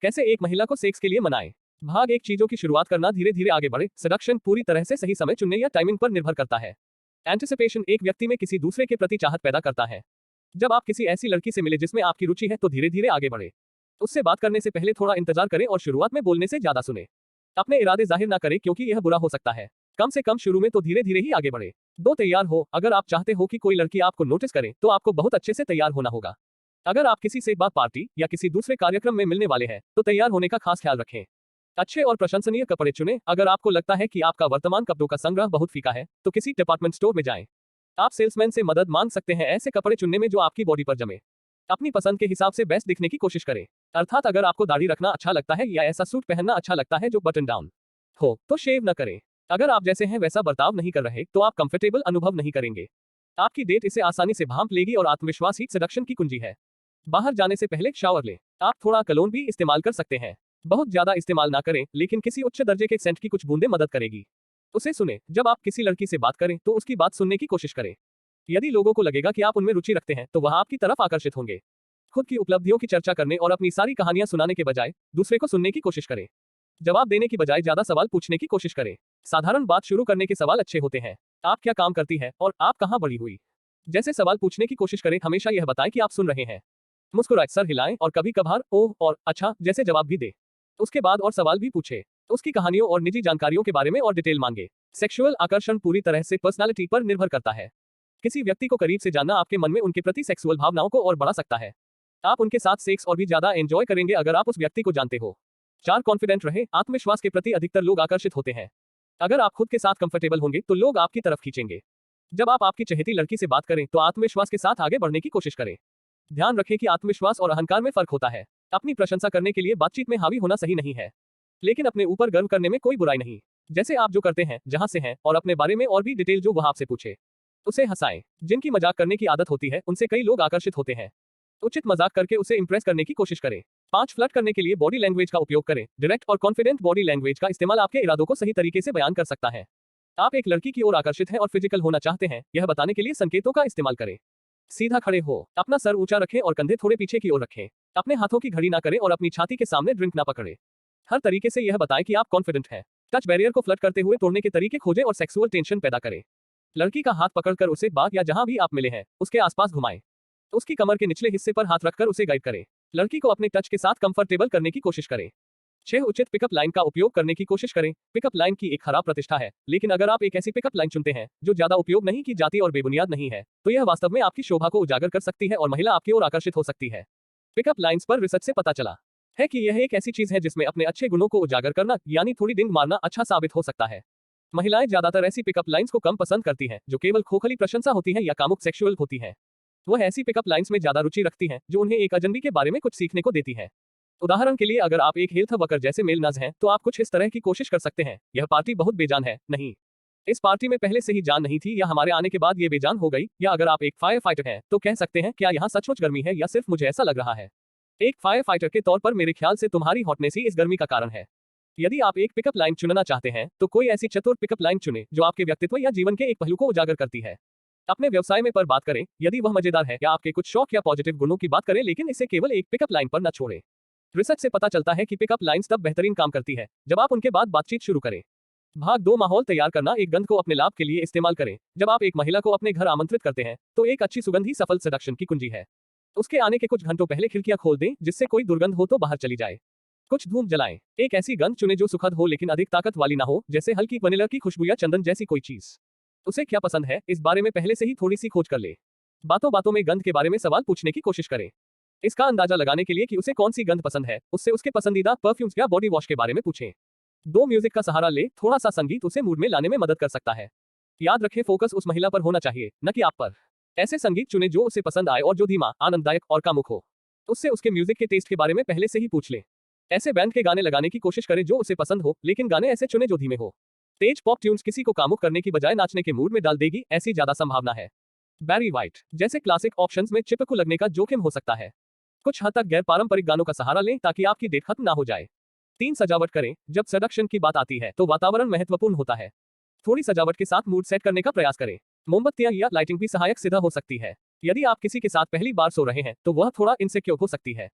कैसे एक महिला को सेक्स के लिए मनाएं। भाग एक चीजों की शुरुआत करना धीरे धीरे आगे बढ़े। सेडक्शन पूरी तरह से सही समय चुनने या टाइमिंग पर निर्भर करता है। एंटिसिपेशन एक व्यक्ति में किसी दूसरे के प्रति चाहत पैदा करता है। जब आप किसी ऐसी लड़की से मिले जिसमें आपकी रुचि है तो धीरे धीरे आगे बढ़े। उससे बात करने से पहले थोड़ा इंतजार करें और शुरुआत में बोलने से ज्यादा सुने। अपने इरादे जाहिर ना करें क्योंकि यह बुरा हो सकता है। कम से कम शुरू में तो धीरे धीरे ही आगे बढ़े। तैयार हो। अगर आप चाहते हो कि कोई लड़की आपको नोटिस करे तो आपको बहुत अच्छे से तैयार होना होगा। अगर आप किसी से बात पार्टी या किसी दूसरे कार्यक्रम में मिलने वाले हैं तो तैयार होने का खास ख्याल रखें। अच्छे और प्रशंसनीय कपड़े चुनें। अगर आपको लगता है कि आपका वर्तमान कपड़ों का संग्रह बहुत फीका है तो किसी डिपार्टमेंट स्टोर में जाएं। आप सेल्समैन से मदद मांग सकते हैं ऐसे कपड़े चुनने में जो आपकी बॉडी पर जमे। अपनी पसंद के हिसाब से बेस्ट दिखने की कोशिश करें। अर्थात अगर आपको दाढ़ी रखना अच्छा लगता है या ऐसा सूट पहनना अच्छा लगता है जो बटन डाउन हो तो शेव न करें। अगर आप जैसे हैं वैसा बर्ताव नहीं कर रहे तो आप कंफर्टेबल अनुभव नहीं करेंगे। आपकी डेट इसे आसानी से भांप लेगी और आत्मविश्वास ही सेडक्शन की कुंजी है। बाहर जाने से पहले शावर लें। आप थोड़ा कलोन भी इस्तेमाल कर सकते हैं। बहुत ज्यादा इस्तेमाल ना करें, लेकिन किसी उच्च दर्जे के सेंट की कुछ बूंदें मदद करेगी। उसे सुने। जब आप किसी लड़की से बात करें तो उसकी बात सुनने की कोशिश करें। यदि लोगों को लगेगा कि आप उनमें रुचि रखते हैं तो वह आपकी तरफ आकर्षित होंगे। खुद की उपलब्धियों की चर्चा करने और अपनी सारी कहानियां सुनाने के बजाय दूसरे को सुनने की कोशिश करें। जवाब देने की बजाय ज्यादा सवाल पूछने की कोशिश करें। साधारण बात शुरू करने के सवाल अच्छे होते हैं। आप क्या काम करती है और आप कहाँ बड़ी हुई जैसे सवाल पूछने की कोशिश करें। हमेशा यह बताएं कि आप सुन रहे हैं। मुस्कुराए, सर हिलाएं और कभी कभार ओह और अच्छा जैसे जवाब भी दे। उसके बाद और सवाल भी पूछे। उसकी कहानियों और निजी जानकारियों के बारे में और डिटेल मांगे। सेक्सुअल आकर्षण पूरी तरह से पर्सनालिटी पर निर्भर करता है। किसी व्यक्ति को करीब से जानना आपके मन में उनके प्रति सेक्सुअल भावनाओं को और बढ़ा सकता है। आप उनके साथ सेक्स और भी ज्यादा एंजॉय करेंगे अगर आप उस व्यक्ति को जानते हो। 4 कॉन्फिडेंट रहे। आत्मविश्वास के प्रति अधिकतर लोग आकर्षित होते हैं। अगर आप खुद के साथ कंफर्टेबल होंगे तो लोग आपकी तरफ खींचेंगे। जब आप आपकी चहेती लड़की से बात करें तो आत्मविश्वास के साथ आगे बढ़ने की कोशिश करें। ध्यान रखें कि आत्मविश्वास और अहंकार में फर्क होता है। अपनी प्रशंसा करने के लिए बातचीत में हावी होना सही नहीं है, लेकिन अपने ऊपर गर्व करने में कोई बुराई नहीं। जैसे आप जो करते हैं, जहां से हैं और अपने बारे में और भी डिटेल जो वह आपसे पूछे। उसे हंसाएं। जिनकी मजाक करने की आदत होती है उनसे कई लोग आकर्षित होते हैं। उचित मजाक करके उसे इंप्रेस करने की कोशिश करें। 5 फ्लर्ट करने के लिए बॉडी लैंग्वेज का उपयोग करें। डायरेक्ट और कॉन्फिडेंट बॉडी लैंग्वेज का इस्तेमाल आपके इरादों को सही तरीके से बयान कर सकता है। आप एक लड़की की ओर आकर्षित हैं और फिजिकल होना चाहते हैं, यह बताने के लिए संकेतों का इस्तेमाल करें। सीधा खड़े हो। अपना सर ऊंचा रखें और कंधे थोड़े पीछे की ओर रखें। अपने हाथों की घड़ी ना करें और अपनी छाती के सामने ड्रिंक ना पकड़े। हर तरीके से यह बताएं कि आप कॉन्फिडेंट हैं। टच बैरियर को फ्लर्ट करते हुए तोड़ने के तरीके खोजें और सेक्सुअल टेंशन पैदा करें। लड़की का हाथ पकड़कर उसे बाग या जहां भी आप मिले हैं उसके आसपास घुमाएं। उसकी कमर के निचले हिस्से पर हाथ रखकर उसे गाइड करें। लड़की को अपने टच के साथ कंफर्टेबल करने की कोशिश करें। 6 उचित पिकअप लाइन का उपयोग करने की कोशिश करें। पिकअप लाइन की एक खराब प्रतिष्ठा है, लेकिन अगर आप एक ऐसी पिकअप लाइन चुनते हैं जो ज्यादा उपयोग नहीं की जाती और बेबुनियाद नहीं है तो यह वास्तव में आपकी शोभा को उजागर कर सकती है और महिला आपकी ओर आकर्षित हो सकती है। पिकअप लाइन्स पर रिसर्च से पता चला है कि यह एक ऐसी चीज है जिसमें अपने अच्छे गुणों को उजागर करना यानी थोड़ी डिंग मारना अच्छा साबित हो सकता है। महिलाएं ज्यादातर ऐसी पिकअप लाइन्स को कम पसंद करती हैं जो केवल खोखली प्रशंसा होती हैं या कामुक सेक्सुअल होती हैं। वह ऐसी पिकअप लाइन्स में ज्यादा रुचि रखती हैं जो उन्हें एक अजनबी के बारे में कुछ सीखने को देती है। उदाहरण के लिए अगर आप एक हेल्थ वर्कर जैसे मेल नर्स हैं तो आप कुछ इस तरह की कोशिश कर सकते हैं। यह पार्टी बहुत बेजान है। नहीं, इस पार्टी में पहले से ही जान नहीं थी या हमारे आने के बाद ये बेजान हो गई। या अगर आप एक फायर फाइटर हैं तो कह सकते हैं, क्या यहाँ सचमुच गर्मी है या सिर्फ मुझे ऐसा लग रहा है। एक फायर फाइटर के तौर पर मेरे ख्याल से तुम्हारी हॉटनेस ही इस गर्मी का कारण है। यदि आप एक पिकअप लाइन चुनना चाहते हैं तो कोई ऐसी चतुर पिकअप लाइन चुनें जो आपके व्यक्तित्व या जीवन के एक पहलू को उजागर करती है। अपने व्यवसाय में पर बात करें, यदि वह मजेदार है, या आपके कुछ शौक या पॉजिटिव गुणों की बात करें, लेकिन इसे केवल एक पिकअप लाइन पर न छोड़ें। रिसर्च से पता चलता है कि पिकअप लाइन्स तब बेहतरीन काम करती है जब आप उनके बाद बातचीत शुरू करें। भाग 2 माहौल तैयार करना। एक गंध को अपने लाभ के लिए इस्तेमाल करें। जब आप एक महिला को अपने घर आमंत्रित करते हैं तो एक अच्छी सुगंध ही सफल सेडक्शन की कुंजी है। उसके आने के कुछ घंटों पहले खिड़कियां खोल दें जिससे कोई दुर्गंध हो तो बाहर चली जाए। कुछ धूप जलाएं। एक ऐसी गंध चुनें जो सुखद हो लेकिन अधिक ताकत वाली ना हो, जैसे हल्की वनीला की खुशबू या चंदन जैसी कोई चीज। उसे क्या पसंद है इस बारे में पहले से ही थोड़ी सी खोज कर ले। बातों बातों में गंध के बारे में सवाल पूछने की कोशिश करें। इसका अंदाजा लगाने के लिए कि उसे कौन सी गंध पसंद है, उससे उसके पसंदीदा परफ्यूम्स या बॉडी वॉश के बारे में पूछें। 2 म्यूजिक का सहारा ले। थोड़ा सा संगीत उसे मूड में लाने में मदद कर सकता है। याद रखें, फोकस उस महिला पर होना चाहिए, न कि आप पर। ऐसे संगीत चुनें जो उसे पसंद आए और जो धीमा, आनंददायक और कामुक हो। उससे उसके म्यूजिक के टेस्ट के बारे में पहले से ही पूछ लें। ऐसे बैंड के गाने लगाने की कोशिश करें जो उसे पसंद हो, लेकिन गाने ऐसे चुनें जो धीमे हो। तेज पॉप ट्यून्स किसी को कामुक करने की बजाय नाचने के मूड में डाल देगी, ऐसी ज्यादा संभावना है। बैरी व्हाइट जैसे क्लासिक ऑप्शंस में चिपकू लगने का जोखिम हो सकता है। कुछ हद तक गैर पारंपरिक गानों का सहारा लें ताकि आपकी डेट खत्म ना हो जाए। 3 सजावट करें। जब सेडक्शन की बात आती है तो वातावरण महत्वपूर्ण होता है। थोड़ी सजावट के साथ मूड सेट करने का प्रयास करें। मोमबत्तियां या लाइटिंग भी सहायक सिद्ध हो सकती है। यदि आप किसी के साथ पहली बार सो रहे हैं तो वह थोड़ा इनसिक्योर हो सकती है।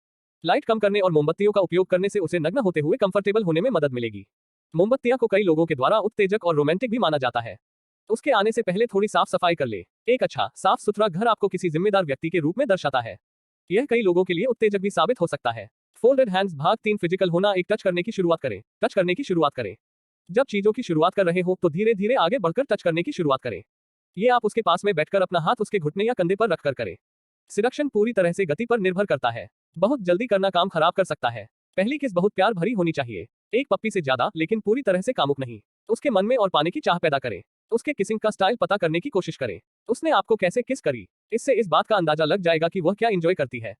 लाइट कम करने और मोमबत्तियों का उपयोग करने से उसे नग्न होते हुए कंफर्टेबल होने में मदद मिलेगी। मोमबत्तियां को कई लोगों के द्वारा उत्तेजक और रोमांटिक भी माना जाता है। उसके आने से पहले थोड़ी साफ सफाई कर ले। एक अच्छा साफ सुथरा घर आपको किसी जिम्मेदार व्यक्ति के रूप में दर्शाता है। यह कई लोगों के लिए उत्तेजक भी साबित हो सकता है। फोल्डेड हैंड्स भाग 3 फिजिकल होना। एक टच करने की शुरुआत करें। टच करने की शुरुआत करें। जब चीजों की शुरुआत कर रहे हो तो धीरे धीरे आगे बढ़कर टच करने की शुरुआत करें। ये आप उसके पास में बैठकर अपना हाथ उसके घुटने या कंधे पर रखकर करें। सिडक्शन पूरी तरह से गति पर निर्भर करता है। बहुत जल्दी करना काम खराब कर सकता है। पहली किस बहुत प्यार भरी होनी चाहिए। एक पप्पी से ज्यादा, लेकिन पूरी तरह से कामुक नहीं। उसके मन में और पाने की चाह पैदा करें। उसके किसिंग का स्टाइल पता करने की कोशिश करें। उसने आपको कैसे किस करी, इससे इस बात का अंदाजा लग जाएगा कि वह क्या एंजॉय करती है।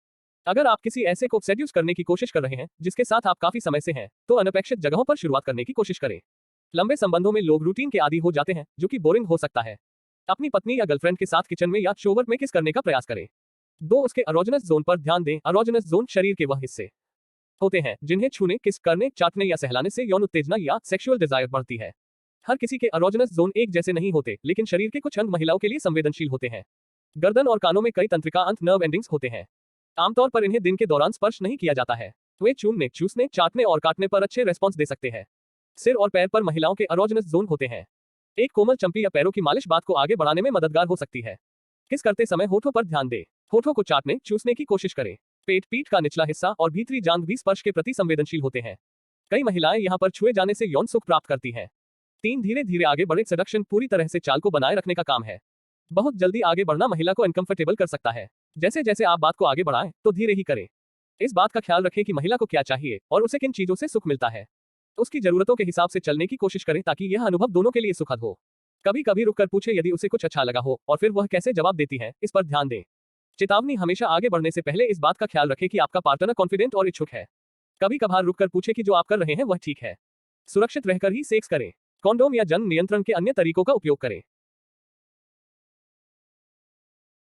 अगर आप किसी ऐसे को सेड्यूस करने की कोशिश कर रहे हैं जिसके साथ आप काफी समय से हैं, तो अनपेक्षित जगहों पर शुरुआत करने की कोशिश करें। लंबे संबंधों में लोग रूटीन के आदी हो जाते हैं, जो कि बोरिंग हो सकता है। अपनी पत्नी या गर्लफ्रेंड के साथ किचन में या शोवर में किस करने का प्रयास करें। 2 उसके एरोजेनस जोन पर ध्यान दें। एरोजेनस जोन शरीर के वह हिस्से होते हैं जिन्हें छूने, किस करने, चाटने या सहलाने से यौन उत्तेजना या सेक्सुअल डिजायर बढ़ती है। हर किसी के एरोजेनस जोन एक जैसे नहीं होते, लेकिन शरीर के कुछ अंग महिलाओं के लिए संवेदनशील होते हैं। गर्दन और कानों में कई तंत्रिका अंत नर्व एंडिंग्स होते हैं। आमतौर पर इन्हें दिन के दौरान स्पर्श नहीं किया जाता है। वे चूमने, चूसने, चाटने और काटने पर अच्छे रेस्पॉन्स दे सकते हैं। सिर और पैर पर महिलाओं के एरोजेनस जोन होते हैं। एक कोमल चंपी या पैरों की मालिश बात को आगे बढ़ाने में मददगार हो सकती है। किस करते समय होठों पर ध्यान दें। होठों को चाटने, चूसने की कोशिश करें। पेट, पीठ का निचला हिस्सा और भीतरी जांघ भी स्पर्श के प्रति संवेदनशील होते हैं। कई महिलाएं यहां पर छुए जाने से यौन सुख प्राप्त करती हैं। 3 धीरे धीरे आगे बढ़े। सेडक्शन पूरी तरह से चाल को बनाए रखने का काम है। बहुत जल्दी आगे बढ़ना महिला को अनकंफर्टेबल कर सकता है। जैसे जैसे आप बात को आगे बढ़ाएं, तो धीरे ही करें। इस बात का ख्याल रखें कि महिला को क्या चाहिए और उसे किन चीजों से सुख मिलता है। उसकी जरूरतों के हिसाब से चलने की कोशिश करें ताकि यह अनुभव दोनों के लिए सुखद हो। कभी कभी रुककर पूछे यदि उसे कुछ अच्छा लगा हो और फिर वह कैसे जवाब देती है, इस पर ध्यान दें। चेतावनी, हमेशा आगे बढ़ने से पहले इस बात का ख्याल रखें कि आपका पार्टनर कॉन्फिडेंट और इच्छुक है। कभी कभार रुककर पूछे कि जो आप कर रहे हैं वह ठीक है। सुरक्षित रहकर ही सेक्स करें। कॉन्डोम या जन नियंत्रण के अन्य तरीकों का उपयोग करें।